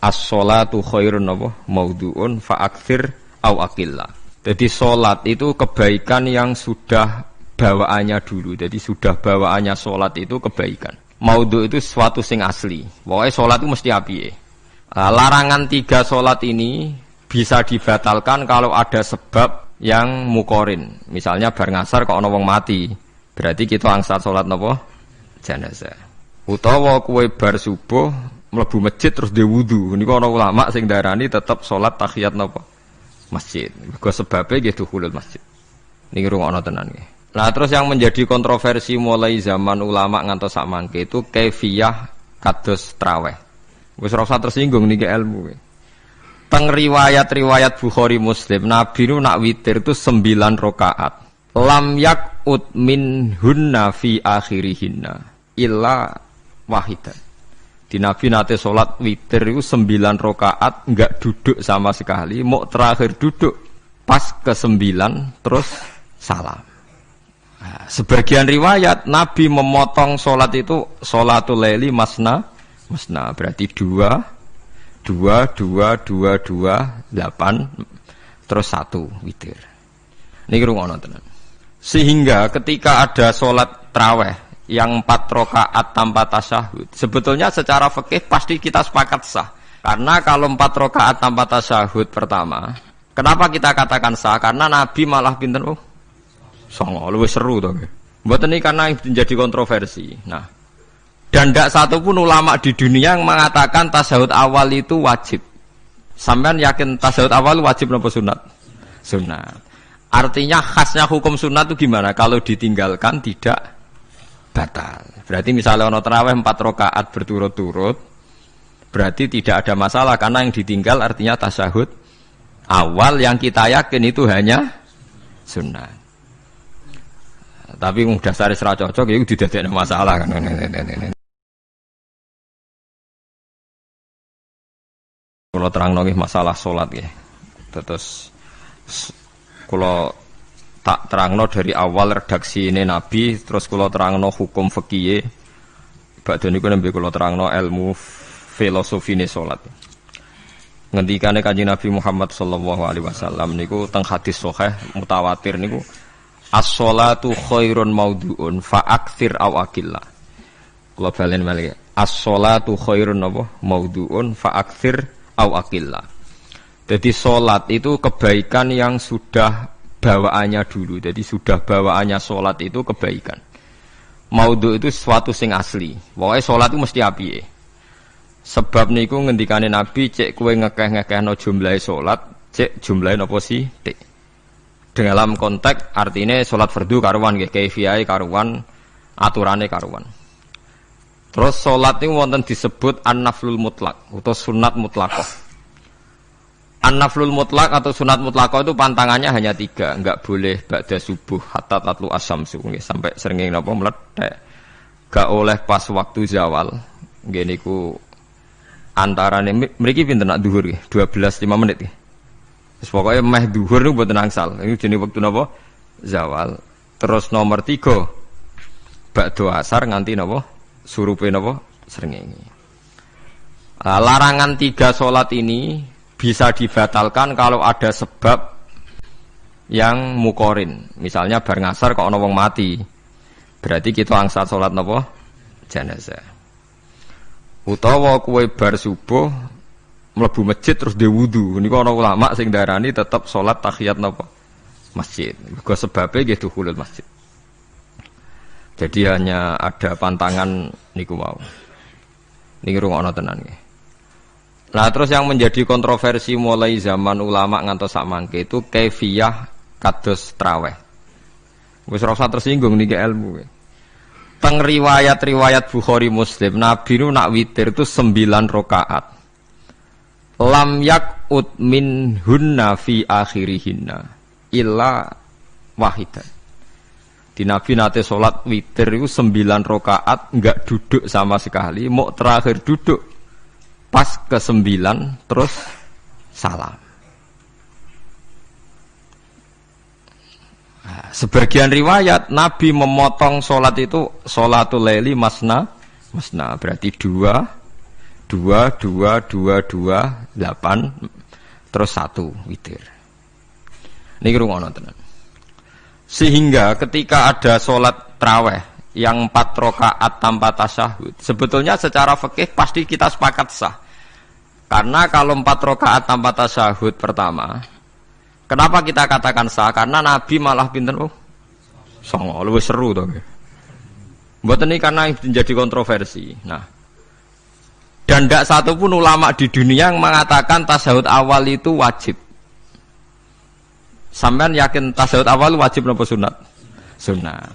as-sholatu khairun maudhu'un fa'aktsir au aqilla. Jadi sholat itu kebaikan yang sudah bawaannya dulu. Jadi sudah bawaannya sholat itu kebaikan. Maudhu itu sesuatu sing asli. Pokoknya sholat itu mesti apiye. Larangan 3 sholat ini bisa dibatalkan kalau ada sebab yang mukorin. Misalnya bar ngasar kok ana wong mati. Berarti kita angsal sholat napa? Jenazah. Utawa kue bar subuh mlebu masjid terus dhe wudu. Niku ana ulama sing darani tetep sholat tahiyat napa? Masjid. Mergo sebabe nggih dukhulul masjid. Niki rungokno tenan nggih. Nah, terus yang menjadi kontroversi mulai zaman ulama ngantos sak mangke itu kaifiyah kados traweh. Wis ora usah tersinggung niki ilmu. Teng riwayat-riwayat Bukhari Muslim, Nabi nu nak witir itu 9 rakaat. Lam yakut min hunna fi akhirihinna illa wahidan. Di Nabi nate sholat witir itu 9 rakaat enggak duduk sama sekali, mau terakhir duduk pas ke-9 terus salam. Nah, sebagian riwayat Nabi memotong sholat itu sholatul laili masna berarti 2 8 terus 1 witir. Niki rungokno tenan. Sehingga ketika ada sholat tarawih yang 4 rakaat tanpa tasyahud, sebetulnya secara fikih pasti kita sepakat sah. Karena kalau 4 rakaat tanpa tasyahud pertama, kenapa kita katakan sah? Karena Nabi malah pinten songo, luwih seru to. Mboten ini karena yang menjadi kontroversi. Nah, dan tidak satu pun ulama di dunia yang mengatakan tasyahud awal itu wajib. Sampean yakin tasyahud awal wajib napa sunat? Sunat. Artinya khasnya hukum sunat itu gimana? Kalau ditinggalkan tidak batal. Berarti misalnya ono tarawih 4 rakaat berturut-turut, berarti tidak ada masalah karena yang ditinggal artinya tasyahud awal yang kita yakin itu hanya sunat. Tapi dasar isra cocok itu tidak ada masalah kan. Kalau terang nongih masalah sholat ya, terus kalau tak terangno dari awal redaksi ini Nabi, terus kalau terangno hukum fikih, badhe niku nembe kalau terangno ilmu filosofi ini sholat. Ngendikane Kanjeng Nabi Muhammad sallallahu alaihi wasallam niku teng hadis sahih mutawatir niku as-sholatu khairun maudhu'un fa'aktsir aw aqilla. Kula balen malih. As-sholatu khairun maudhu'un fa'aktsir aw aqilla. Jadi sholat itu kebaikan yang sudah bawaannya dulu. Jadi sudah bawaannya sholat itu kebaikan. Maudhu itu sesuatu sing asli. Pokoknya sholat itu mesti apiye. Sebab niku ngendikane Nabi cek kowe ngekeh-ngekehno jumlahe sholat, cek jumlahe napa sih? Dalam konteks artinya sholat fardu karuan nggih, kaifiyahe karuan, aturane karuan. Terus sholat ini wonten disebut an-naflul mutlak atau sunat mutlaqah. An-naflul mutlak atau sunat mutlaqah itu pantangannya hanya 3, enggak boleh ba'da subuh hatta tatlu asyamsu nggih, sampai srengenge napa mlethek. Enggak oleh pas waktu zawal. Nggih niku antarane mriki pinten nak zuhur nggih, 12:05 nggih. Wis pokoke meh zuhur niku mboten angsal. Ini jenenge wektu napa? Zawal. Terus nomor 3 ba'da asar nganti napa? Surupe napa? Srengenge. Larangan 3 salat ini bisa dibatalkan kalau ada sebab yang mukorin. Misalnya bar ngasar kok ana wong mati. Berarti kita angsal salat napa? Jenazah. Utawa kue bar subuh mlebu masjid terus dhe wudu. Niku ana ulama sing darani tetep salat tahiyat napa? Masjid. Mergo sebabe nggih dukhulul masjid. Jadi hanya ada pantangan niku wau. Niki rungokno tenan nggih. Nah, terus yang menjadi kontroversi mulai zaman ulama ngantos sak mangke itu kaifiyah kados traweh. Wis ora usah tersinggung niki ilmu. Teng riwayat-riwayat Bukhari Muslim, Nabi nu nak witir itu 9 rakaat. Lam yakut min hunna fi akhirihinna illa wahidan. Di Nabi nate sholat witir itu 9 rakaat enggak duduk sama sekali, mau terakhir duduk pas ke-9 terus salam. Nah, sebagian riwayat Nabi memotong sholat itu sholatul laili masna berarti 2 2 2 2 2 8 terus 1 witir. Niki rungono tenan. Sehingga ketika ada sholat tarawih yang 4 rakaat tanpa tasyahud, sebetulnya secara fikih pasti kita sepakat sah. Karena kalau 4 rakaat tanpa tasyahud pertama, kenapa kita katakan sah? Karena Nabi malah pinten songo, lebih seru toh. Mboten ini karena menjadi kontroversi. Nah, dan tidak satu pun ulama di dunia yang mengatakan tasyahud awal itu wajib. Sampean yakin tasyahud awal wajib atau sunat? Sunat.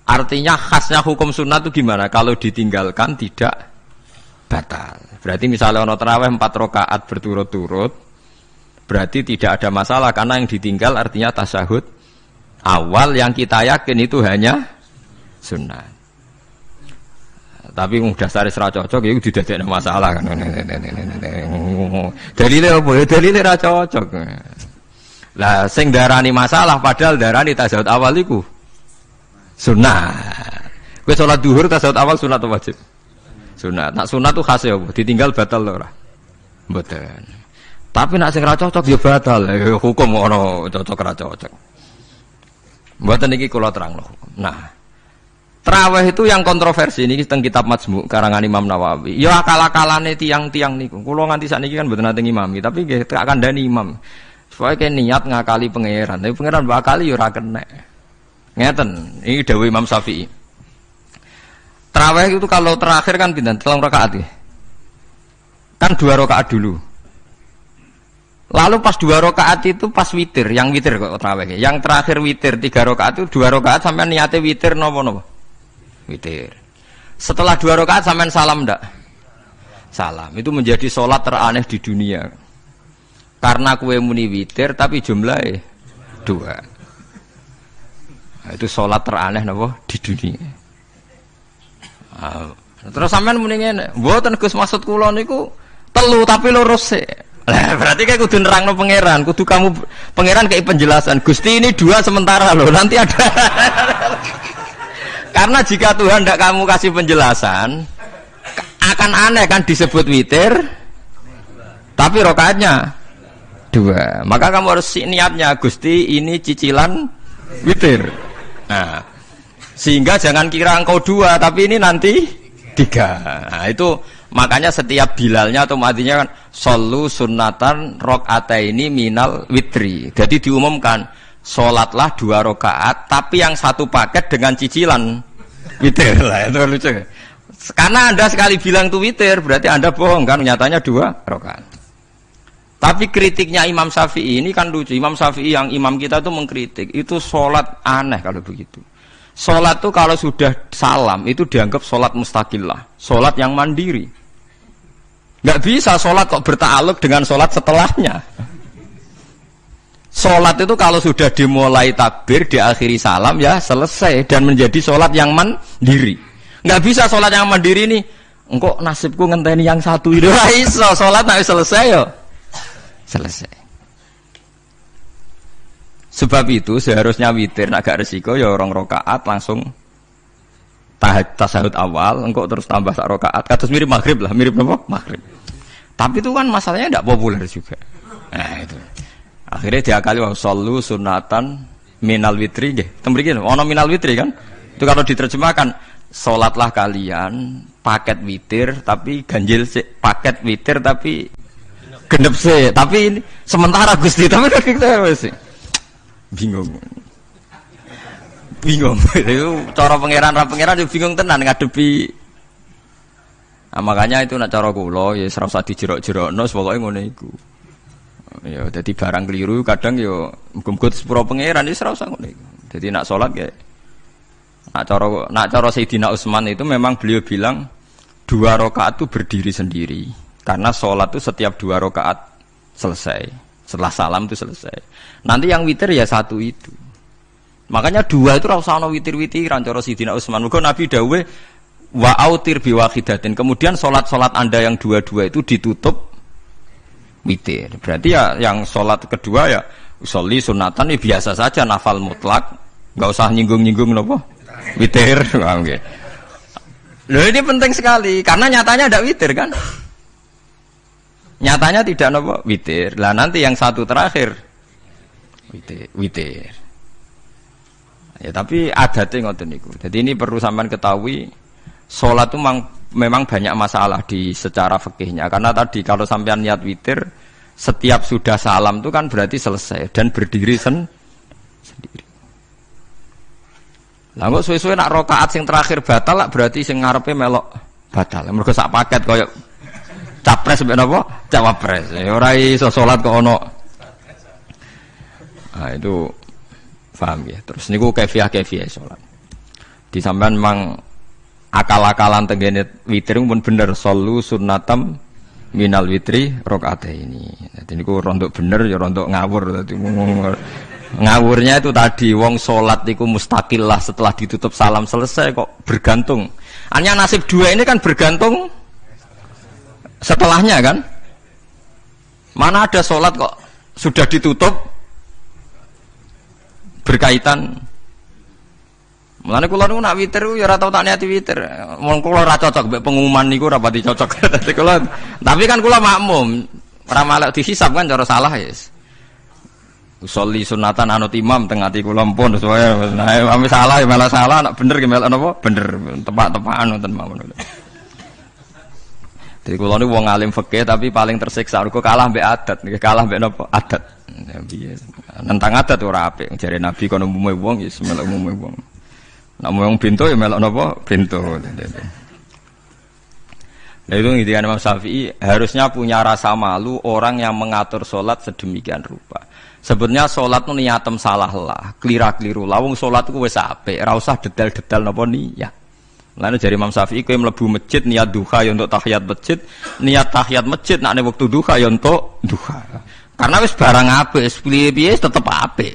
Artinya khasnya hukum sunat itu gimana? Kalau ditinggalkan tidak batal. Berarti misalnya ono tarawih 4 rakaat berturut-turut, berarti tidak ada masalah karena yang ditinggal artinya tasyahud awal yang kita yakin itu hanya sunat. Tapi dasar ra cocok iku didadekno masalah kan. Dalile apa ya? Dalile ra cocok. Lah sing darani masalah padahal darani tasyahud awal iku sunat. Kowe salat zuhur tasyahud awal sunat atau wajib? Sunat. Nak sunat tuh khas ya apa? Ditinggal batal lho ora? Mboten. Tapi nak sing ra cocok ya batal. Hukum ono cocok ra cocok. Mboten iki kula terangno hukum. Nah, tarawih itu yang kontroversi ini teng kitab Majmu' karangan Imam Nawawi. Ya akal-akalane tiang-tiang niku. Kula nganti sakniki kan mboten nate ngimami, tapi nggih tak kandhani imam. Supaya ke niat ngakali pangeran. Tapi pangeran bakali ya ora kena. Ngeten, ini dawuh Imam Syafi'i. Tarawih itu kalau terakhir kan pinten? 3 rakaat ya. Kan 2 rakaat dulu. Lalu pas 2 rakaat itu pas witir, yang witir kok tarawih. Yang terakhir witir 3 rakaat itu 2 rakaat sampai niate witir napa-napa? Witir. Setelah 2 rakaat sampean salam ndak? Salam. Itu menjadi sholat teraneh di dunia. Karena kue muni witir tapi jumlahnya 2. Nah, itu sholat teraneh napa di dunia. Terus sampean muni ngene, mboten Gus maksud kula niku 3 tapi lurus sik. Lah berarti kayak kudu nerangno pangeran, kudu kamu pangeran kayak penjelasan. Gusti ini 2 sementara loh, nanti ada. Karena jika Tuhan tidak kamu kasih penjelasan, akan aneh kan disebut witir, tapi rokaatnya 2. Maka kamu harus niatnya, Gusti ini cicilan witir. Nah, sehingga jangan kira engkau 2, tapi ini nanti 3. Nah, itu makanya setiap bilalnya atau matinya kan solu sunnatan rokataini minal witri. Jadi diumumkan sholatlah 2 rakaat, tapi yang 1 paket dengan cicilan witir lah. Itu lucu. Karena Anda sekali bilang itu witir, berarti Anda bohong kan? Nyatanya 2 rakaat. Tapi kritiknya Imam Syafi'i ini kan lucu. Imam Syafi'i yang imam kita itu mengkritik, itu sholat aneh kalau begitu. Sholat itu kalau sudah salam itu dianggap sholat mustaqillah, sholat yang mandiri. Nggak bisa sholat kok bertakluk dengan sholat setelahnya. Sholat itu kalau sudah dimulai takbir, diakhiri salam ya selesai dan menjadi sholat yang mandiri. Nggak bisa sholat yang mandiri ini. Engkau nasibku ngenteni yang satu itu. Iso sholat nggak selesai yo. Selesai. Sebab itu seharusnya witir agak resiko ya 2 rakaat langsung tasyahud awal, engkau terus tambah 1 rakaat. Kados mirip maghrib lah, mirip apa? Maghrib. Tapi itu kan masalahnya tidak populer juga. Nah itu. Akhirnya diakali wa shollu sunatan minal witri nggih. Tembriki ono minal witri kan? Itu kalau diterjemahkan salatlah kalian paket witir tapi ganjil sik, paket witir tapi genep sik. Tapi ini sementara Gusti tapi kita wis bingung. Itu cara pangeran ra pangeran yo bingung tenan ngadepi. Nah, makanya itu nak cara kula ya ora usah dijerok-jerokno pokoke ngono iku. Ya dadi barang keliru kadang yo muga-muga sepuro pangeran wis ora usah ngono iku. Dadi nak salat ya nak cara Sayyidina Utsman itu memang beliau bilang 2 rakaat itu berdiri sendiri. Karena salat itu setiap 2 rakaat selesai. Setelah salam itu selesai. Nanti yang witir ya 1 itu. Makanya 2 itu ora usah ana witir-witiran cara Sayyidina Utsman. Muga Nabi dawuh wa autir bi wahidatin. Kemudian salat-salat Anda yang 2-2 itu ditutup witir. Berarti ya yang salat kedua ya usolli sunatan ya biasa saja nafal mutlak, enggak usah nyinggung-nyinggung napa? Witir. Nggih. Loh ini penting sekali karena nyatanya ada witir kan? Nyatanya tidak napa witir. Lah nanti yang satu terakhir witir. Ya tapi adatnya ngoten niku. Jadi ini perlu sampean ketahui, salat itu memang banyak masalah di secara fikihnya. Karena tadi kalau sampean niat witir, setiap sudah salam itu kan berarti selesai dan berdiri sendiri. Lah kok suwe-suwe nak rakaat sing terakhir batal lah berarti sing ngarepe melok batal. Mergo sak paket koyo capres mbek napa? Cawapres. Ora iso salat kok ono. Nah itu paham ya. Terus niku kaifiah salat. Di sampean memang akal-akalan tenggene witir pun bener sallu sunnatam minal witri rakaataini. Dadi niku rontok bener ya rontok ngawur dadi ngawurnya itu tadi wong salat niku mustaqillah setelah ditutup salam selesai kok bergantung. Hanya nasib dua ini kan bergantung setelahnya kan. Mana ada salat kok sudah ditutup berkaitan. Mulane kula niku nak witir ya ora tau tak niati witir. Wong kula ora cocok mbek pengumuman niku ora pati cocok. Tapi kan kula makmum, ora malek dihisab kan cara salah ya. Usolli sunatan anut imam teng ati kula pun sesuai. Nah, ame salah ya malah salah, nak bener ki melok napa? Bener, tepak-tepakan wonten mawon. Jadi kula niku wong alim fikih tapi paling tersiksa kok kalah mbek adat, kalah mbek napa? Adat. Ya piye. Nentang adat ora apik. Jare Nabi kono umume wong ya melok umume wong. Nek wong pintu ya melok napa? Pintu. Nah itu ngintikan Imam Syafi'i harusnya punya rasa malu orang yang mengatur sholat sedemikian rupa. Sebetulnya sholat itu niatem salah lah, kelira-keliru lah. Wong sholat itu wis apik, ora usah detail-detail napa niat. Lalu dari Imam Syafi'i kowe mlebu masjid niat duha ya untuk tahiyat masjid, niat tahiyat masjid nek wektu duha ya untuk duha. Karena wis barang apik, piye-piye tetep apik.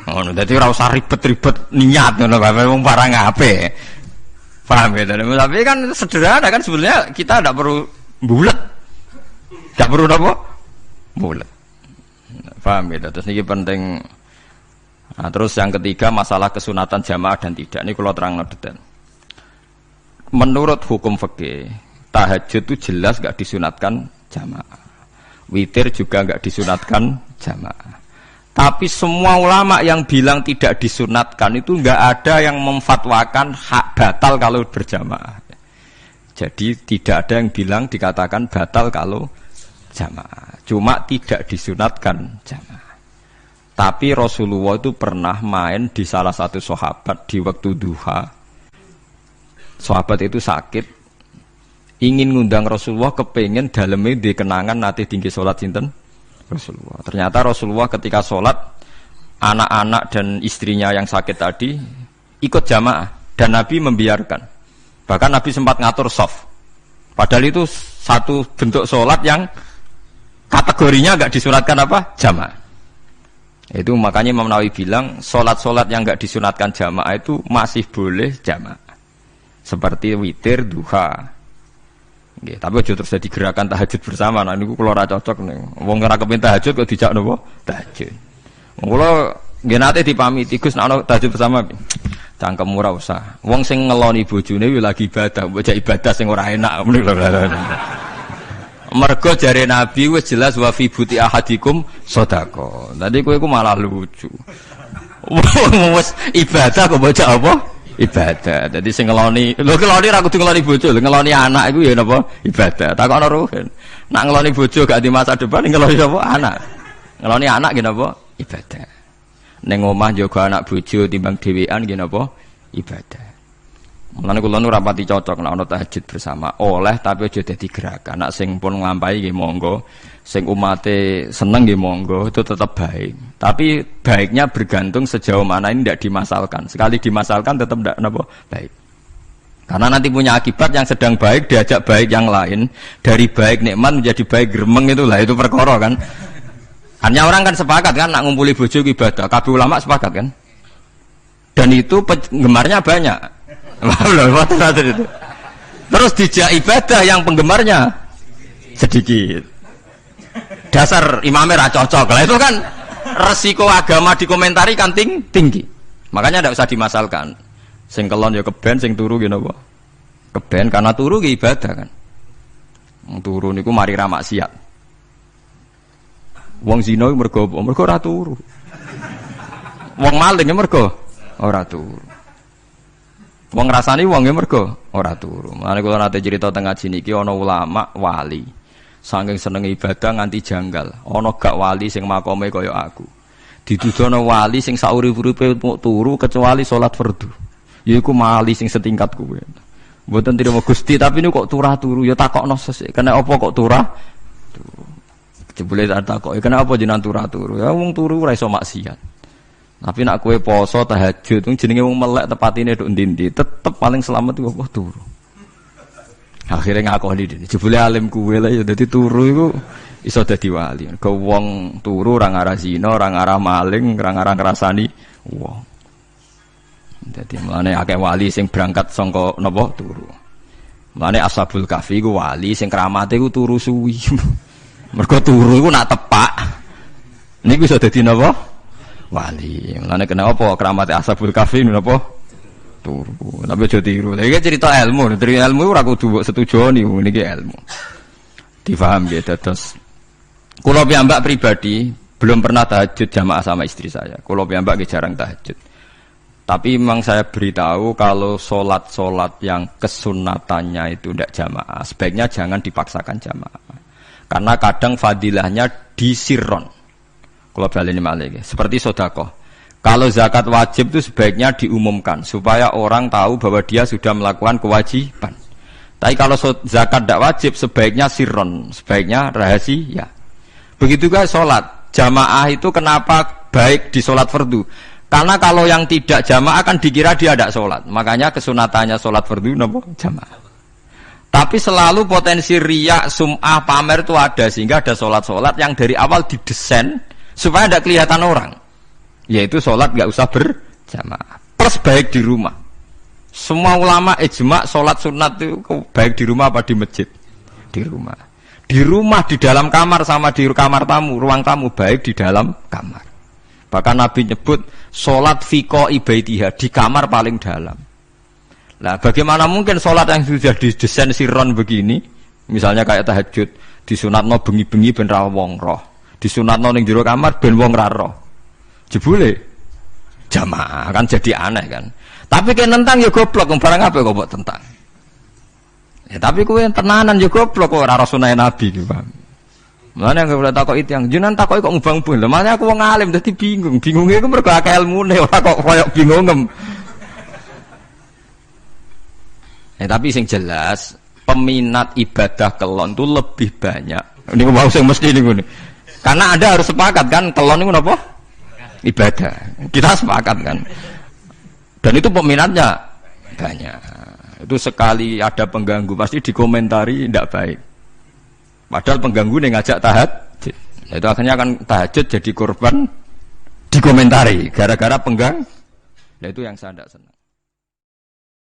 Ngono, dadi ora usah ribet-ribet niat ngono bae wong barang apik. Paham ya? Tapi kan sederhana kan sebenarnya kita tidak perlu bulat, tidak perlu apa bulat. Paham ya? Terus ini penting. Nah, terus yang ketiga masalah kesunatan jamaah dan tidak. Ini kalau terang detail. Menurut hukum fikih, tahajud itu jelas gak disunatkan jamaah. Witir juga gak disunatkan jamaah. Tapi semua ulama yang bilang tidak disunatkan itu enggak ada yang memfatwakan hak batal kalau berjamaah. Jadi tidak ada yang bilang dikatakan batal kalau jamaah. Cuma tidak disunatkan jamaah. Tapi Rasulullah itu pernah main di salah satu sahabat di waktu duha. Sahabat itu sakit, ingin ngundang Rasulullah, kepengen dalamnya dikenangan nanti tinggi sholat sinten Rasulullah. Ternyata Rasulullah ketika sholat, anak-anak dan istrinya yang sakit tadi ikut jamaah dan Nabi membiarkan. Bahkan Nabi sempat ngatur shaf. Padahal itu satu bentuk sholat yang kategorinya enggak disunatkan apa? Jamaah. Itu makanya Imam Nawawi bilang sholat-sholat yang enggak disunatkan jamaah itu masih boleh jamaah. Seperti witir, duha. Nggih, tapi aja terus jadi gerakan tahajud bersama. Nah niku kula ora cocok nih. Wong ora kepen tahajud kok dijak napa? Tahajud. Wong kula nggih nate dipamiti Gus nek ana tahajud bersama. Cangkem ora usah. Wong sing ngeloni bojone yo lagi ibadah, mbok ibadah sing ora enak ngono lho. Mergo jare Nabi wis jelas wa fi buti ahadikum sedekah. Tadi kowe iku malah lucu. Wis ibadah kok bocah apa? Ibadah. Jadi sing ngeloni, lho ngeloni ra kudu ngeloni bojo, ngeloni anak iku ya napa? Ibadah. Takokno ruhen. Nak ngeloni bojo gak di masa depan ngeloni apa? Anak. Ngeloni anak nggih napa? Ibadah. Ning omah njaga anak bojo timbang dhewean nggih napa? Ibadah. Mulane kula nu rapati cocok nek ana tahajud bersama. Oleh tapi aja dadi gerakan. Nek sing pun nglampahi nggih monggo. Sing umate seneng nggih monggo, itu tetap baik. Tapi baiknya bergantung sejauh mana ini tidak dimasalkan. Sekali dimasalkan tetap tidak napa baik. Karena nanti punya akibat yang sedang baik diajak baik yang lain, dari baik nikmat menjadi baik gremeng itulah itu perkara kan. Hanya orang kan sepakat kan nak ngumpuli bojo ibadah. Kabeh ulama sepakat kan. Dan itu penggemarnya banyak. Terus dijak ibadah yang penggemarnya sedikit. Dasar imamnya ra cocok lah itu kan resiko agama dikomentari kan tinggi. Makanya tidak usah dimasalkan. Sing kelon ya keben, sing turu gitu apa? Keben karena turu ki ibadah kan. Turu niku mari ra maksiat. Wong zina mergo apa? Mergo ora turu. Wong maling mergo ora turu. Wong ngrasani wong mergo ora turu. Mulane kula nate cerita teng ngaji niki ana ulama wali. Saking seneng ibadah nganti janggal. Ana gak wali sing makome kaya aku. Dituduhno wali sing saurip-uripe turu kecuali salat fardu. Yaiku wali sing setingkat kuwe. Mboten trimo Gusti tapi niku kok turah turu ya takokno sesuk. Kena apa kok turah? Turu. Jebule tak takoki kena apa jenengan turah turu? Ya wong turu ora iso maksiat. Tapi nak kowe poso tahajud jenenge wong melek tepatine nduk ndi-ndi tetep paling selamat iku apa turu. Akhirnya ngakoni dene. Jebule alim kuwe lah ya dadi turu iku iso dadi wali. Ke wong turu ora ngarah zina, ora ngarah maling, ora ngarah ngrasani wong. Dadi mulane akeh wali sing berangkat saka napa turu. Mulane Ashabul Kahfi iku wali sing kramate iku turu suwi. Mergo turu iku nak tepak. Niku iso dadi napa? Wali. Mulane kenapa kramate Ashabul Kahfi napa? Turu. Tapi aja tiru. Iki cerita ilmu, dari ilmu ora kudu mbok setujoni niki ilmu. Difaham gitu terus. Kula piyambak pribadi belum pernah tahajud jamaah sama istri saya. Kula piyambak jarang tahajud. Tapi memang saya beritahu kalau solat yang kesunatannya itu tidak jamaah, sebaiknya jangan dipaksakan jamaah. Karena kadang fadilahnya disirron. Kalau baleni malih seperti sedekah. Kalau zakat wajib itu sebaiknya diumumkan supaya orang tahu bahwa dia sudah melakukan kewajiban. Tapi kalau zakat tidak wajib sebaiknya sirron, sebaiknya rahasia. Begitu juga sholat jamaah itu kenapa baik di sholat fardu? Karena kalau yang tidak jamaah kan dikira dia tidak sholat. Makanya kesunatannya sholat fardu napa jamaah. Tapi selalu potensi riya, sum'ah, pamer itu ada sehingga ada sholat yang dari awal didesain supaya tidak kelihatan orang. Yaitu sholat gak usah berjamaah. Plus baik di rumah. Semua ulama ijma sholat sunat itu baik di rumah apa di masjid? Di rumah. Di rumah, di dalam kamar sama di kamar tamu, ruang tamu baik di dalam kamar. Bahkan Nabi nyebut sholat fiko ibaitiha di kamar paling dalam. Nah, bagaimana mungkin sholat yang sudah didesain sirron begini, misalnya kayak tahajud, disunatno bengi-bengi ben ra wong roh, disunatno ning jero kamar ben wong ra roh. Jebule jamaah kan jadi aneh kan. Tapi kan tentang ya goblok barang apa kok mbok tentang. Ya tapi kowe tenanan ya goblok kok ora sunah Nabi ki, Pak. Mulane nek ora takok itu yang jenengan takoki kok ngubang bun. Lah makane aku wong alim dadi bingung. Bingunge iku mergo akeh ilmune ora kok koyo bingungem. Tapi sing jelas peminat ibadah kelon itu lebih banyak. Niku mau sing mesti niku. Karena Anda harus sepakat kan kelon niku napa? Ibadah. Kita sepakat kan. Dan itu peminatnya banyak. Itu sekali ada pengganggu pasti dikomentari tidak baik. Padahal pengganggu nih ngajak tahajud. Itu akhirnya akan tahajud jadi korban dikomentari gara-gara penggang. Nah itu yang saya tidak senang.